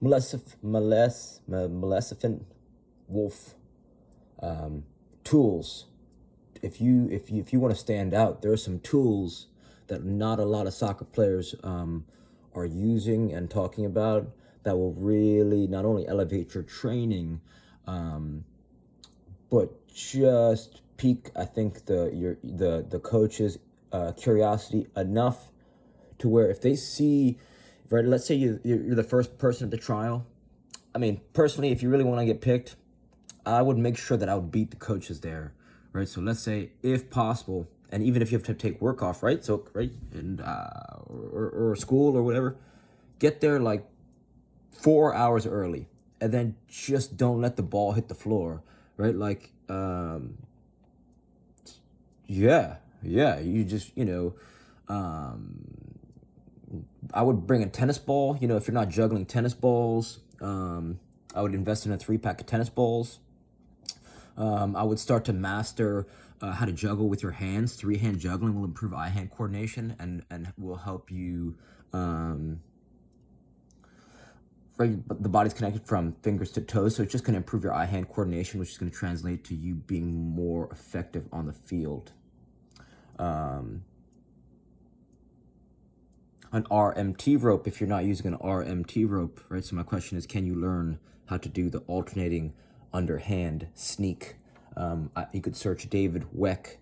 Maleficent wolf tools. If you want to stand out, there are some tools that not a lot of soccer players are using and talking about that will really not only elevate your training, but just pique, I think, the coach's curiosity enough to where if they see, right, let's say you're the first person at the trial. I mean, personally, if you really want to get picked, I would make sure that I would beat the coaches there, right? So let's say, if possible, and even if you have to take work off, right? So, right, and or school or whatever, get there like 4 hours early, and then just don't let the ball hit the floor, right? Like, yeah, you just, I would bring a tennis ball. If you're not juggling tennis balls, I would invest in a 3-pack of tennis balls. I would start to master how to juggle with your hands. 3-hand juggling will improve eye-hand coordination and will help you. The body's connected from fingers to toes, so it's just going to improve your eye-hand coordination, which is going to translate to you being more effective on the field. An RMT rope, if you're not using an RMT rope, right? So my question is, can you learn how to do the alternating underhand sneak? You could search David Weck,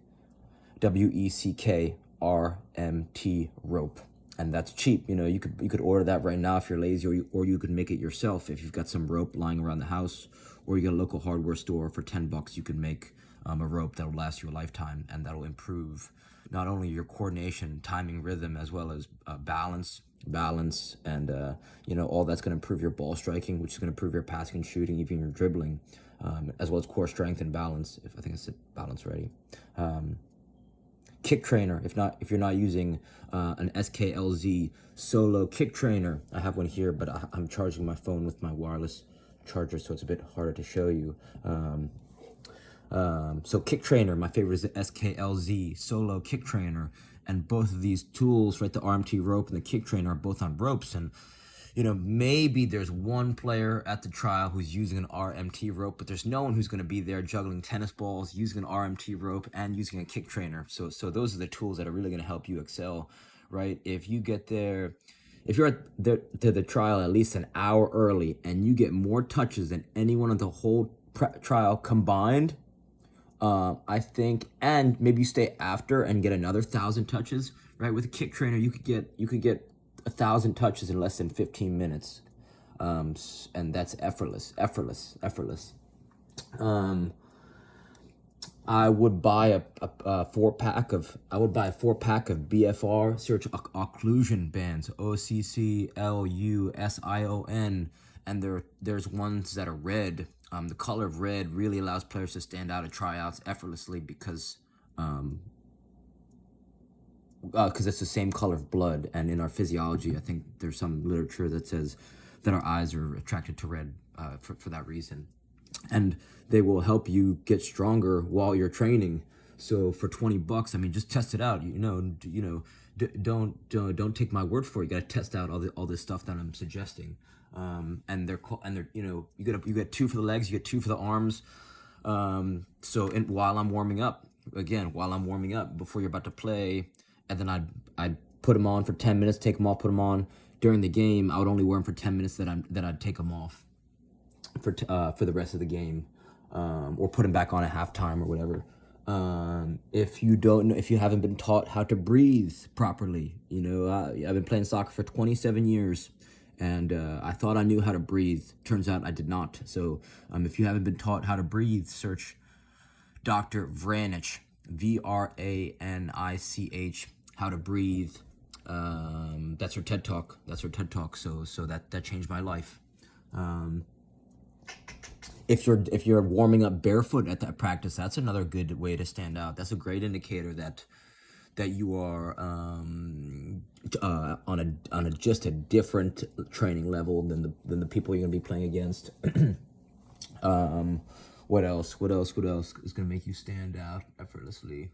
WECK, RMT rope. And that's cheap. You could order that right now if you're lazy, or you could make it yourself if you've got some rope lying around the house, or you get a local hardware store for $10. You can make a rope that will last you a lifetime, and that'll improve not only your coordination, timing, rhythm, as well as balance, and all that's going to improve your ball striking, which is going to improve your passing and shooting, even your dribbling, as well as core strength and balance. If I think I said balance already. Kick trainer, if you're not using an SKLZ solo kick trainer. I have one here, but I'm charging my phone with my wireless charger, so it's a bit harder to show you. So kick trainer, my favorite is the SKLZ solo kick trainer, and both of these tools, right, the RMT rope and the kick trainer, are both on ropes. And maybe there's one player at the trial who's using an RMT rope, but there's no one who's going to be there juggling tennis balls, using an RMT rope, and using a kick trainer. So those are the tools that are really going to help you excel, right? If you get there, if you're at the trial at least an hour early and you get more touches than anyone at the whole trial combined, I think, and maybe you stay after and get another 1,000 touches, right? With a kick trainer, you could get 1,000 touches in less than 15 minutes, and that's effortless. I would buy a 4-pack of BFR. Search occlusion bands, OCCLUSION, and there's ones that are red. The color of red really allows players to stand out at tryouts effortlessly because it's the same color of blood. And in our physiology, I think there's some literature that says that our eyes are attracted to red for that reason. And they will help you get stronger while you're training. So for $20, I mean, just test it out. Don't take my word for it. You got to test out all this stuff that I'm suggesting. And they're you get 2 for the legs, you get 2 for the arms. While I'm warming up, before you're about to play, and then I'd put them on for 10 minutes, take them off, put them on. During the game, I would only wear them for 10 minutes. Then I'd take them off for the rest of the game, or put them back on at halftime or whatever. If you haven't been taught how to breathe properly, I've been playing soccer for 27 years. And I thought I knew how to breathe. Turns out I did not. So if you haven't been taught how to breathe, search Dr. Vranich, VRANICH, how to breathe. That's her TED Talk. So that changed my life. If you're warming up barefoot at that practice, that's another good way to stand out. That's a great indicator that you are on a just a different training level than the people you're gonna be playing against. What else is gonna make you stand out effortlessly?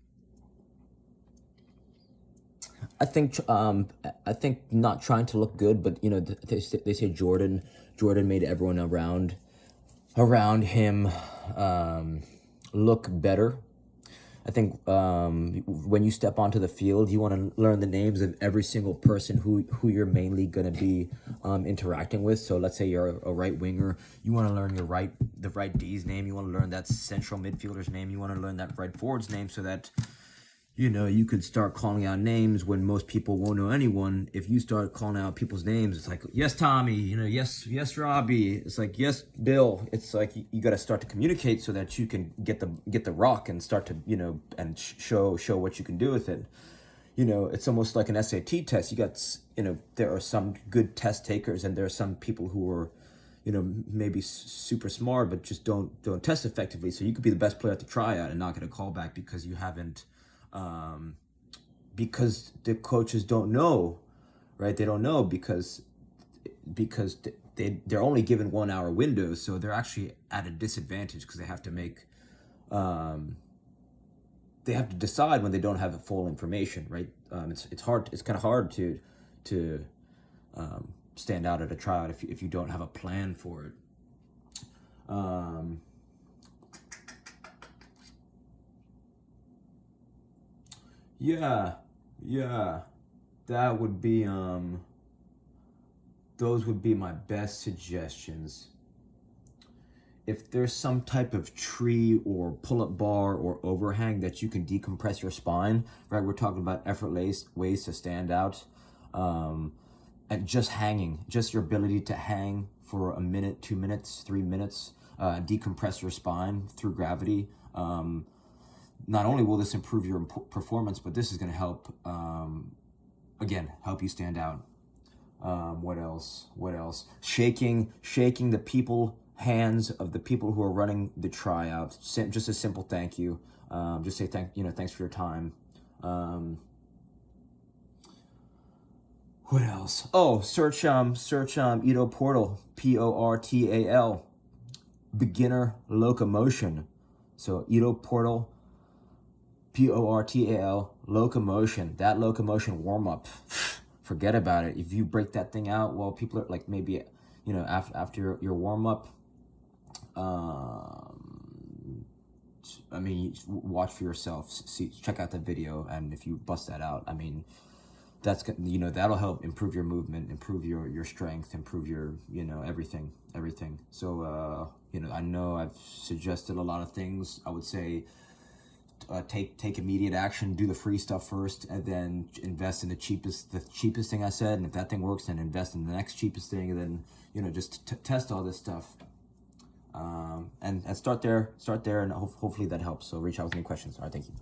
I think not trying to look good, but they say Jordan made everyone around him look better. I think when you step onto the field, you want to learn the names of every single person who you're mainly going to be interacting with. So let's say you're a right winger, you want to learn the right D's name, you want to learn that central midfielder's name, you want to learn that right forward's name, so that you could start calling out names when most people won't know anyone. If you start calling out people's names, it's like, yes, Tommy, yes, Robbie. It's like, yes, Bill. It's like you got to start to communicate so that you can get the rock and start to, and show what you can do with it. It's almost like an SAT test. There are some good test takers, and there are some people who are, maybe super smart, but just don't test effectively. So you could be the best player at the tryout and not get a call back because you haven't, because the coaches don't know, right? They don't know because they're only given 1 hour windows, so they're actually at a disadvantage because they have to decide when they don't have the full information, right? It's hard. It's kind of hard to stand out at a tryout if you don't have a plan for it. Yeah, that would be those would be my best suggestions. If there's some type of tree or pull-up bar or overhang that you can decompress your spine, right? We're talking about effortless ways to stand out. And just hanging, just your ability to hang for a minute, 2 minutes, 3 minutes, decompress your spine through gravity. Not only will this improve your performance, but this is going to help, again, help you stand out. What else? Shaking the hands of the people who are running the tryout. Just a simple thank you. Just say thanks for your time. What else? Oh, search Edo Portal, Portal, beginner locomotion. So Edo Portal, Portal, locomotion. That locomotion warm up. Forget about it. If you break that thing out while people are like, maybe after your warm up, watch for yourself. Check out the video, and if you bust that out, that'll help improve your movement, improve your strength, improve your everything. So I know I've suggested a lot of things. I would say take immediate action, do the free stuff first, and then invest in the cheapest thing I said. And if that thing works, then invest in the next cheapest thing, and then just test all this stuff. And start there, and hopefully that helps. So reach out with any questions. All right, thank you.